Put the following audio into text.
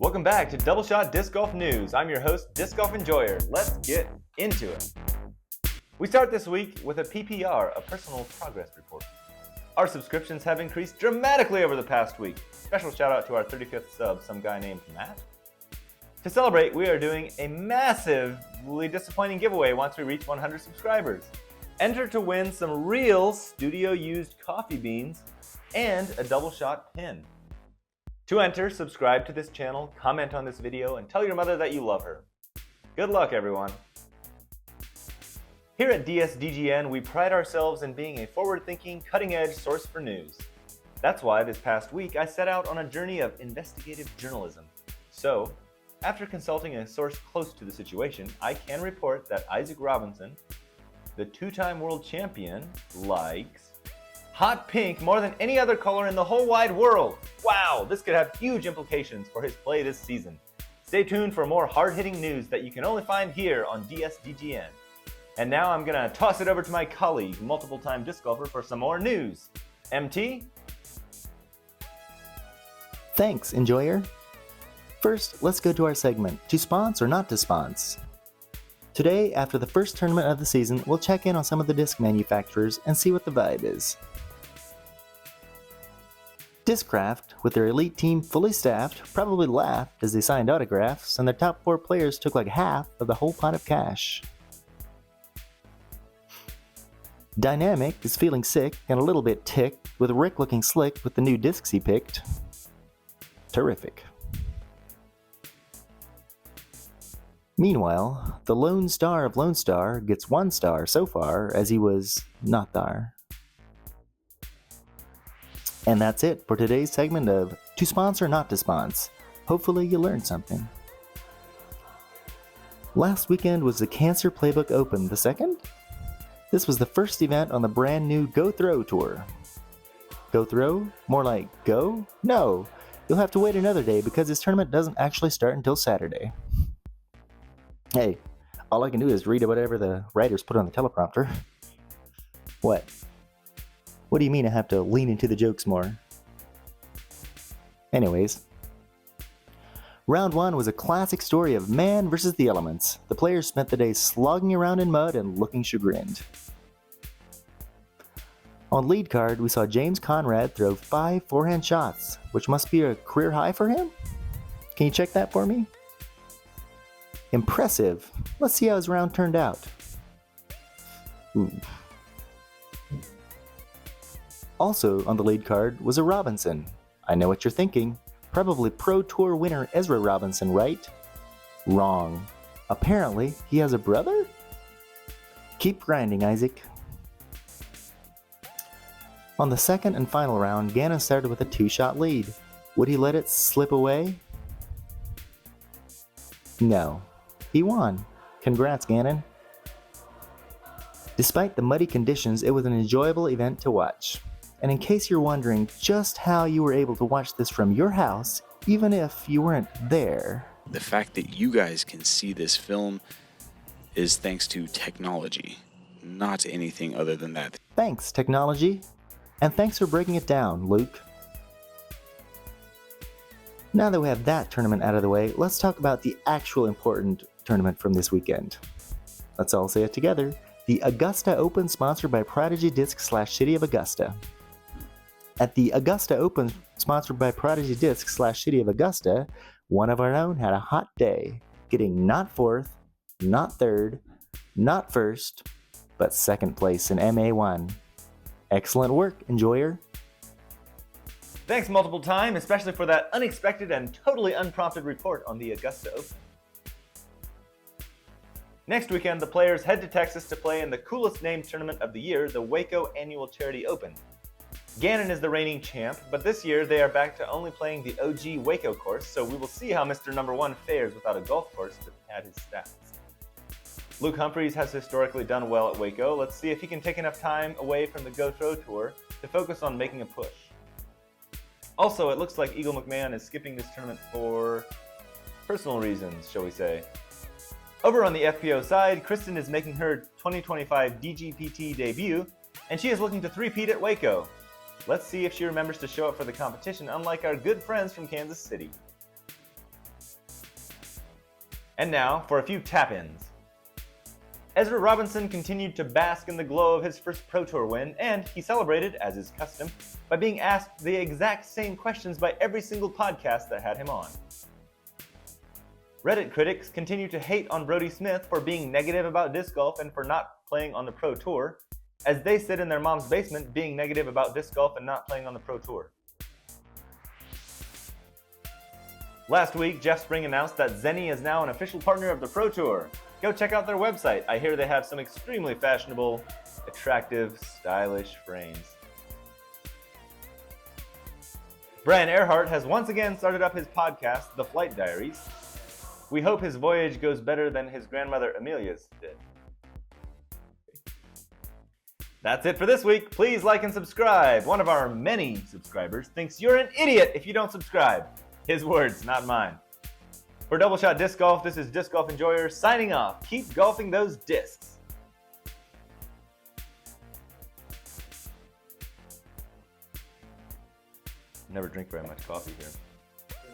Welcome back to Double Shot Disc Golf News. I'm your host, Disc Golf Enjoyer. Let's get into it. We start this week with a PPR, a personal progress report. Our subscriptions have increased dramatically over the past week. Special shout out to our 35th sub, some guy named Matt. To celebrate, we are doing a massively disappointing giveaway once we reach 100 subscribers. Enter to win some real studio-used coffee beans and a double shot pin. To enter, subscribe to this channel, comment on this video, and tell your mother that you love her. Good luck, everyone. Here at DSDGN, we pride ourselves in being a forward-thinking, cutting-edge source for news. That's why this past week I set out on a journey of investigative journalism. So, after consulting a source close to the situation, I can report that Isaac Robinson, the two-time world champion, likes hot pink more than any other color in the whole wide world. Wow, this could have huge implications for his play this season. Stay tuned for more hard-hitting news that you can only find here on DSDGN. And now I'm gonna toss it over to my colleague, multiple-time disc golfer, for some more news. MT? Thanks, Enjoyer. First, let's go to our segment, To Spons or Not to Spons. Today, after the first tournament of the season, we'll check in on some of the disc manufacturers and see what the vibe is. Discraft, with their elite team fully staffed, probably laughed as they signed autographs, and their top 4 players took like half of the whole pot of cash. Dynamic is feeling sick and a little bit ticked, with Rick looking slick with the new discs he picked. Terrific. Meanwhile, the Lone Star of Lone Star gets 1 star so far, as he was not there. And that's it for today's segment of To Spons or Not to Spons. Hopefully you learned something. Last weekend was the Cancer Playbook Open, the second? This was the first event on the brand new Go Throw Tour. Go Throw? More like go? No! You'll have to wait another day because this tournament doesn't actually start until Saturday. Hey, all I can do is read whatever the writers put on the teleprompter. What? What do you mean I have to lean into the jokes more? Anyways. Round 1 was a classic story of man versus the elements. The players spent the day slogging around in mud and looking chagrined. On lead card, we saw James Conrad throw 5 forehand shots, which must be a career high for him? Can you check that for me? Impressive. Let's see how his round turned out. Ooh. Also on the lead card was a Robinson. I know what you're thinking. Probably Pro Tour winner Ezra Robinson, right? Wrong. Apparently, he has a brother? Keep grinding, Isaac. On the second and final round, Gannon started with a 2-shot lead. Would he let it slip away? No. He won. Congrats, Gannon. Despite the muddy conditions, it was an enjoyable event to watch. And in case you're wondering just how you were able to watch this from your house, even if you weren't there. The fact that you guys can see this film is thanks to technology, not anything other than that. Thanks, technology. And thanks for breaking it down, Luke. Now that we have that tournament out of the way, let's talk about the actual important tournament from this weekend. Let's all say it together. The Augusta Open, sponsored by Prodigy Disc / City of Augusta. At the Augusta Open, sponsored by Prodigy Disc / City of Augusta, one of our own had a hot day, getting not 4th, not 3rd, not 1st, but 2nd place in MA1. Excellent work, Enjoyer. Thanks multiple time, especially for that unexpected and totally unprompted report on the Augusta Open. Next weekend, the players head to Texas to play in the coolest named tournament of the year, the WACO Annual Charity Open. Gannon is the reigning champ, but this year they are back to only playing the OG WACO course, so we will see how Mr. Number 1 fares without a golf course to pad his stats. Luke Humphreys has historically done well at WACO. Let's see if he can take enough time away from the Go Throw Tour to focus on making a push. Also, it looks like Eagle McMahon is skipping this tournament for personal reasons, shall we say. Over on the FPO side, Kristen is making her 2025 DGPT debut, and she is looking to three-peat at WACO. Let's see if she remembers to show up for the competition, unlike our good friends from Kansas City. And now for a few tap-ins. Ezra Robinson continued to bask in the glow of his first Pro Tour win, and he celebrated, as is custom, by being asked the exact same questions by every single podcast that had him on. Reddit critics continue to hate on Brodie Smith for being negative about disc golf and for not playing on the Pro Tour, as they sit in their mom's basement being negative about disc golf and not playing on the Pro Tour. Last week, Jeff Spring announced that Zenny is now an official partner of the Pro Tour. Go check out their website. I hear they have some extremely fashionable, attractive, stylish frames. Brian Earhart has once again started up his podcast, The Flight Diaries. We hope his voyage goes better than his grandmother Amelia's did. That's it for this week. Please like and subscribe. One of our many subscribers thinks you're an idiot if you don't subscribe. His words, not mine. For Double Shot Disc Golf, this is Disc Golf Enjoyer signing off. Keep golfing those discs. Never drink very much coffee here.